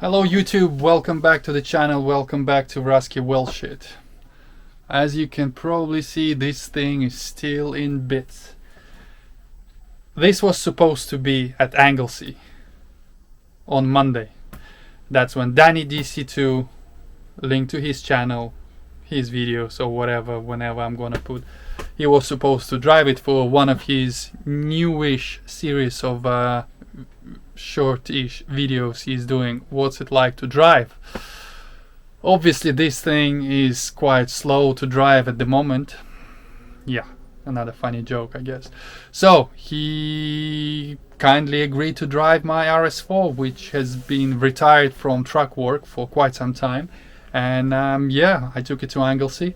Hello YouTube, welcome back to the channel, welcome back to Rusky Wellshit. As you can probably see, this thing is still in bits. This was supposed to be at Anglesey on Monday. That's when DannyDC2, link to his channel, his videos or whatever, whenever I'm gonna put, he was supposed to drive it for one of his newish series of short-ish videos he's doing. What's it like to drive? Obviously this thing is quite slow to drive at the moment. Yeah, another funny joke, I guess. So he kindly agreed to drive my RS4, which has been retired from truck work for quite some time. And yeah, I took it to Anglesey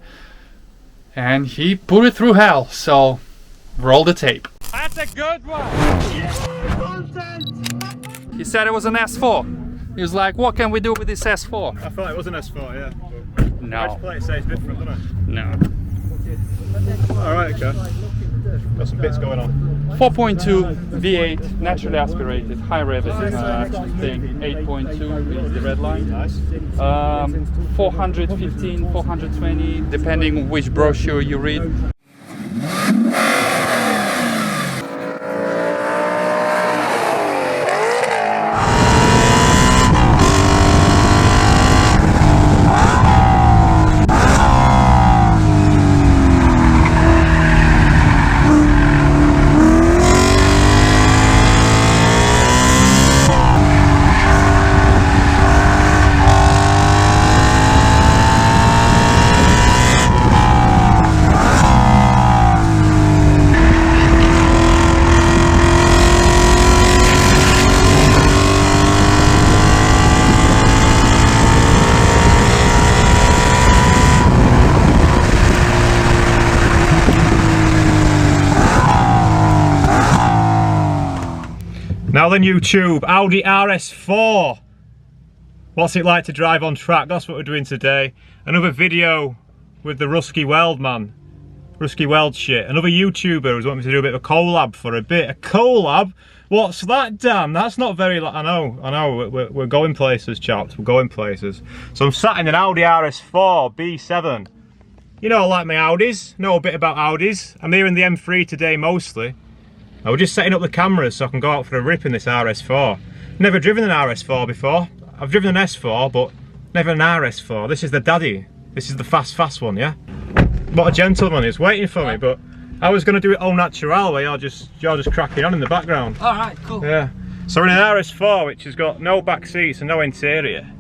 and he put it through hell. So roll the tape. That's a good one! Yeah. He said it was an S4. He was like, what can we do with this S4? I thought it was an S4, yeah. No. Which plate says different, doesn't it? No. Alright, okay. Got some bits going on. 4.2 V8, naturally aspirated, high revving thing. 8.2 is the red line. Nice. 415, 420, depending which brochure you read. Now then YouTube, Audi RS4. What's it like to drive on track? That's what we're doing today. Another video with the Rusky Weld man. Rusky Weld shit. Another YouTuber who's wanting me to do a bit of a collab for a bit. A collab? What's that, Dan? That's not very... I know, we're going places, chaps. We're going places. So I'm sat in an Audi RS4 B7. You know I like my Audis. Know a bit about Audis. I'm here in the M3 today mostly. I was just setting up the cameras so I can go out for a rip in this RS4. Never driven an RS4 before. I've driven an S4, but never an RS4. This is the daddy. This is the fast one, yeah? What a gentleman, he's waiting for me, but I was going to do it au natural where you're just cracking on in the background. Alright, cool. Yeah. So we're in an RS4 which has got no back seats and no interior.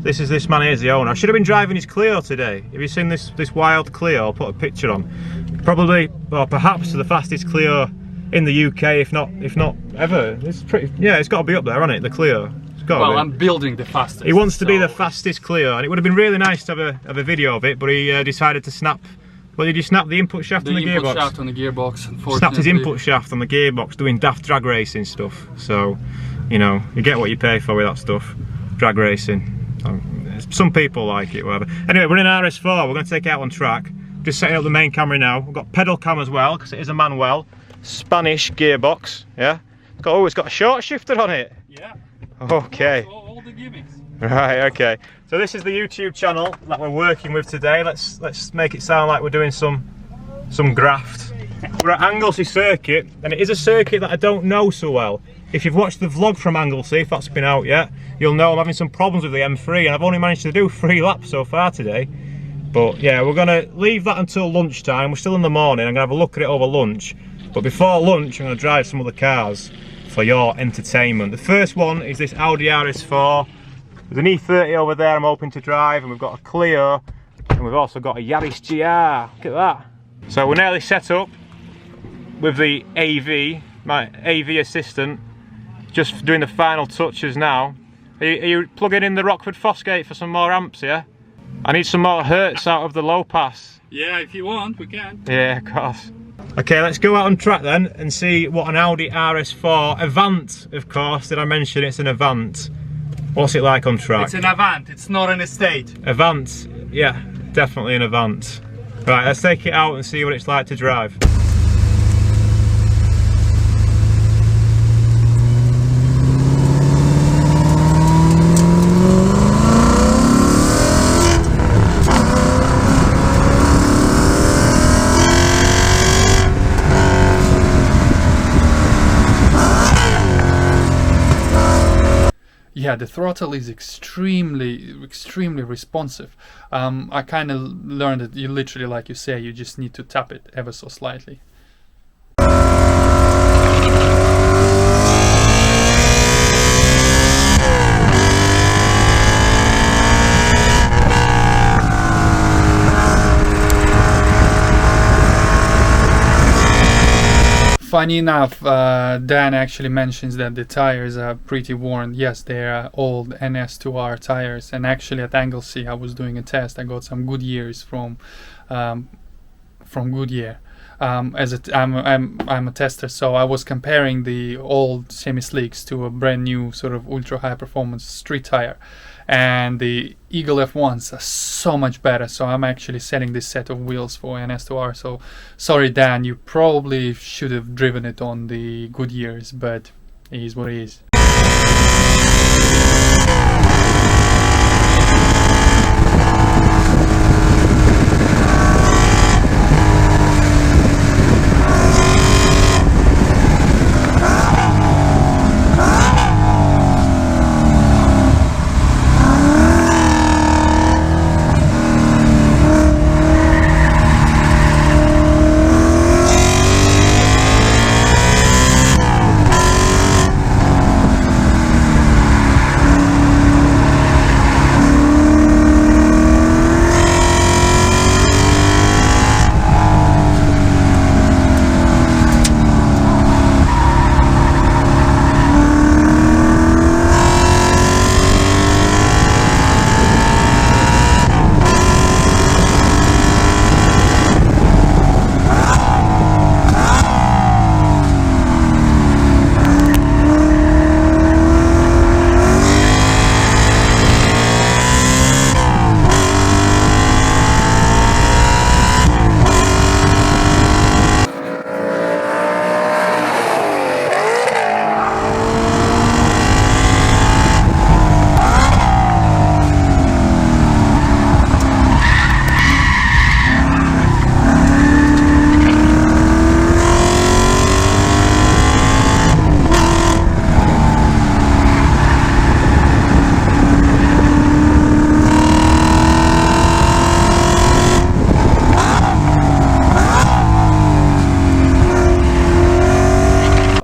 This man here's the owner. I should have been driving his Clio today. Have you seen this wild Clio? I'll put a picture on. Probably, or perhaps the fastest Clio in the UK, if not ever. It's pretty, yeah, it's got to be up there, hasn't it, the Clio? It's got to be. I'm building the fastest. He wants to be the fastest Clio, and it would have been really nice to have a video of it, but he decided to snap. Well, did you snap the input shaft on the gearbox? The input shaft on the gearbox, unfortunately. Snapped his input shaft on the gearbox doing daft drag racing stuff. So, you know, you get what you pay for with that stuff. Drag racing. Some people like it, whatever. Anyway, we're in RS4, we're going to take it out on track. Just setting up the main camera now. We've got pedal cam as well, because it is a manual. Spanish gearbox, yeah? It's got a short shifter on it. Yeah. Okay. All the gimmicks. Right, okay. So this is the YouTube channel that we're working with today. Let's make it sound like we're doing some graft. We're at Anglesey Circuit, and it is a circuit that I don't know so well. If you've watched the vlog from Anglesey, if that's been out yet, you'll know I'm having some problems with the M3, and I've only managed to do 3 laps so far today. But yeah, we're gonna leave that until lunchtime. We're still in the morning. I'm gonna have a look at it over lunch. But before lunch, I'm going to drive some other cars for your entertainment. The first one is this Audi RS4. There's an E30 over there I'm hoping to drive, and we've got a Clio, and we've also got a Yaris GR. Look at that. So we're nearly set up with the AV, my AV assistant, just doing the final touches now. Are you plugging in the Rockford Fosgate for some more amps, yeah? I need some more hertz out of the low pass. Yeah, if you want, we can. Yeah, of course. Okay, let's go out on track then and see what an Audi RS4 Avant, of course. Did I mention it's an Avant? What's it like on track? It's an Avant, it's not an Estate. Avant, yeah, definitely an Avant. Right, let's take it out and see what it's like to drive. yeah, the throttle is extremely responsive. I kind of learned that you literally, like you say, you just need to tap it ever so slightly. Funny enough, Dan actually mentions that the tires are pretty worn. Yes, they are old NS2R tires, and actually at Anglesey I was doing a test. I got some Goodyears from Goodyear. I'm a tester, so I was comparing the old semi-slicks to a brand new sort of ultra high performance street tire, and the Eagle F1s are so much better. So I'm actually selling this set of wheels for NS2R. So sorry Dan, you probably should have driven it on the Goodyears, but it is what it is.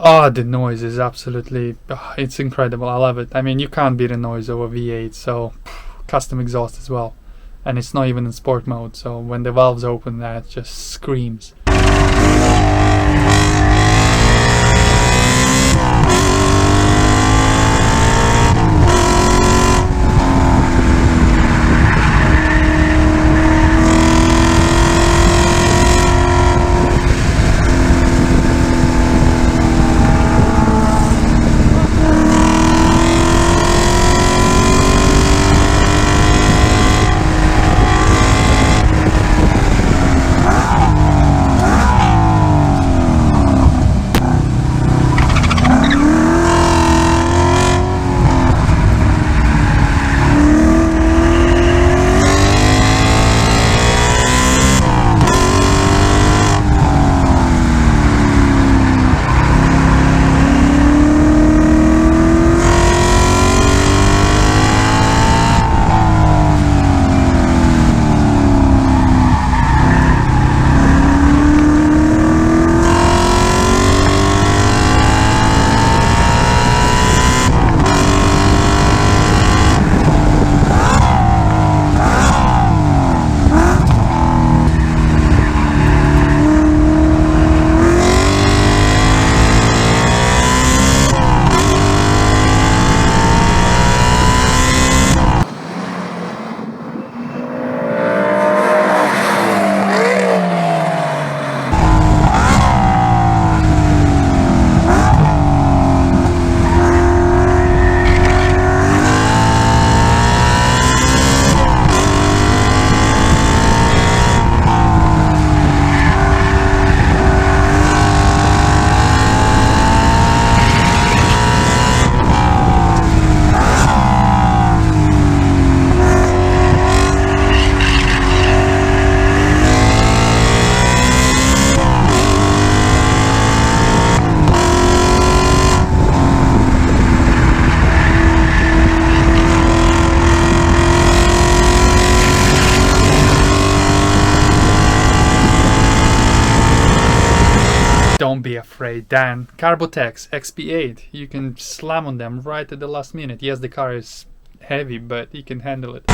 Oh, the noise is absolutely, it's incredible. I love it. I mean, you can't beat the noise over V8, so custom exhaust as well. And it's not even in sport mode, so when the valves open, that just screams. be afraid, Dan. Carbotex XP8, you can slam on them right at the last minute. Yes, the car is heavy, but you can handle it.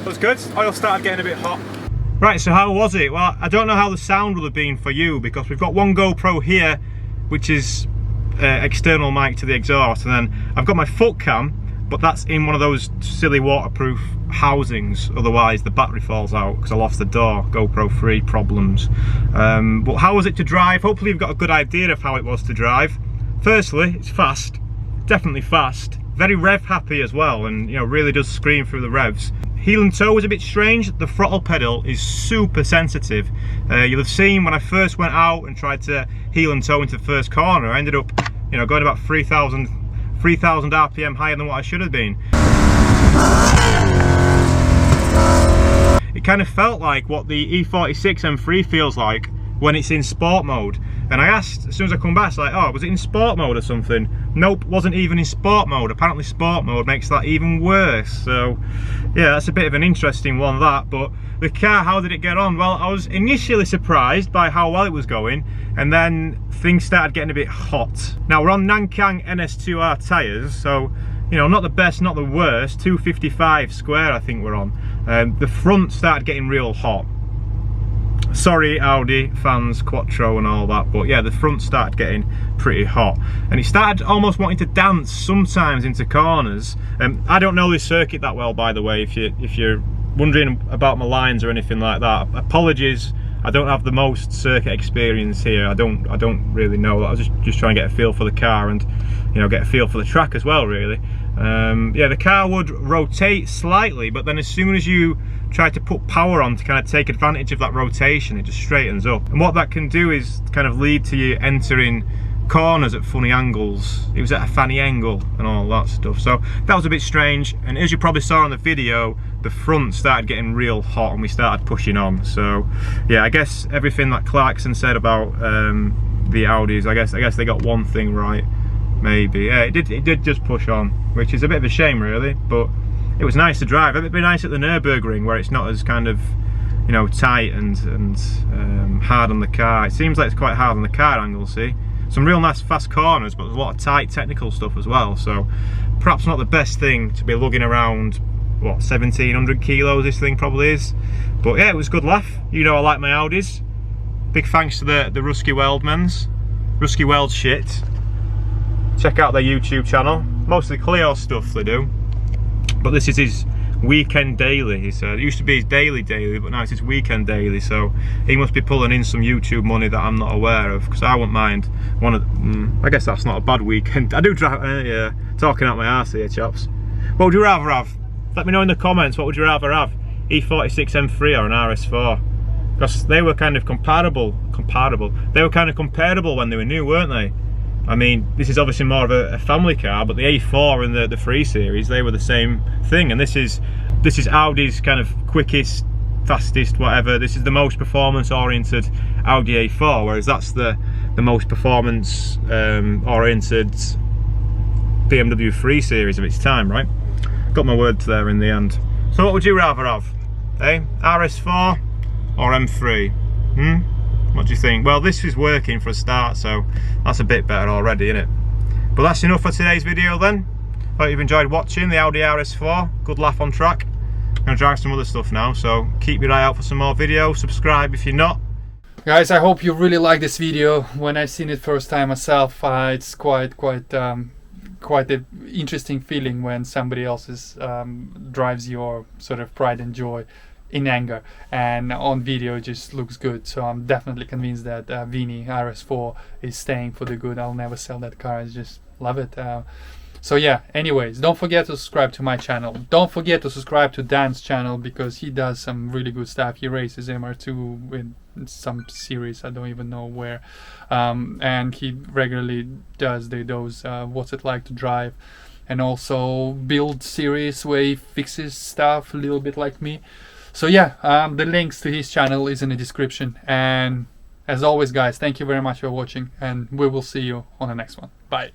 That was good. Oil started getting a bit hot. Right, so how was it? Well, I don't know how the sound would have been for you, because we've got one GoPro here, which is external mic to the exhaust, and then I've got my foot cam, but that's in one of those silly waterproof housings, otherwise the battery falls out because I lost the door. GoPro 3 problems. But how was it to drive? Hopefully you've got a good idea of how it was to drive. Firstly, it's fast, definitely fast, very rev happy as well, and you know, really does scream through the revs. Heel and toe was a bit strange. The throttle pedal is super sensitive. You'll have seen when I first went out and tried to heel and toe into the first corner, I ended up, you know, going about 3,000 RPM higher than what I should have been. It kind of felt like what the E46 M3 feels like when it's in sport mode. And I asked, as soon as I come back, it's like, oh, was it in sport mode or something? Nope, wasn't even in sport mode. Apparently sport mode makes that even worse. So yeah, that's a bit of an interesting one, that. But the car, how did it get on? Well, I was initially surprised by how well it was going, and then things started getting a bit hot. Now we're on Nankang NS2R tyres, so you know, not the best, not the worst. 255 square I think we're on. The front started getting real hot. Sorry Audi fans, Quattro and all that, but yeah, the front started getting pretty hot, and it started almost wanting to dance sometimes into corners. I don't know this circuit that well, by the way, if you're wondering about my lines or anything like that. Apologies, I don't have the most circuit experience here. I don't really know. I was just trying to get a feel for the car, and you know, get a feel for the track as well, really. Yeah, the car would rotate slightly, but then as soon as you try to put power on to kind of take advantage of that rotation, it just straightens up. And what that can do is kind of lead to you entering corners at funny angles. It was at a funny angle and all that stuff. So that was a bit strange, and as you probably saw on the video, the front started getting real hot and we started pushing on. So yeah, I guess everything that Clarkson said about the Audis, I guess they got one thing right, maybe. Yeah, it did just push on, which is a bit of a shame really, but it was nice to drive. It'd be nice at the Nürburgring where it's not as kind of, you know, tight and hard on the car. It seems like it's quite hard on the car, Anglesey. Some real nice fast corners, but there's a lot of tight technical stuff as well. So perhaps not the best thing to be lugging around. What, 1,700 kilos this thing probably is. But yeah, it was a good laugh. You know I like my Audis. Big thanks to the Rusky Weldmans. Rusky Weld shit. Check out their YouTube channel. Mostly Clio stuff they do. But this is his weekend daily, he said. It used to be his daily, but now it's his weekend daily, so he must be pulling in some YouTube money that I'm not aware of, because I wouldn't mind one of I guess that's not a bad weekend. I do drive, yeah, talking out my arse here, chaps. What would you rather have? Let me know in the comments, what would you rather have? E46 M3 or an RS4? Because they were kind of comparable. They were kind of comparable when they were new, weren't they? I mean, this is obviously more of a family car, but the A4 and the 3 Series, they were the same thing. And this is Audi's kind of quickest, fastest, whatever. This is the most performance-oriented Audi A4, whereas that's the most performance-oriented BMW 3 Series of its time, right? Got my words there in the end. So what would you rather have? Eh? RS4 or M3? What do you think? Well, this is working for a start, so that's a bit better already, isn't it? But that's enough for today's video then. Hope you've enjoyed watching the Audi RS4. Good laugh on track. I'm going to drive some other stuff now, so keep your eye out for some more videos. Subscribe if you're not. Guys, I hope you really like this video. When I seen it first time myself, it's quite an interesting feeling when somebody else drives your sort of pride and joy in anger, and on video it just looks good. So I'm definitely convinced that Vini RS4 is staying for the good. I'll never sell that car. I just love it. So yeah, anyways, don't forget to subscribe to my channel. Don't forget to subscribe to Dan's channel, because he does some really good stuff. He races MR2 in some series, I don't even know where, and he regularly does those what's it like to drive, and also build series where he fixes stuff a little bit like me. So yeah, the links to his channel is in the description. And as always, guys, thank you very much for watching, and we will see you on the next one. Bye.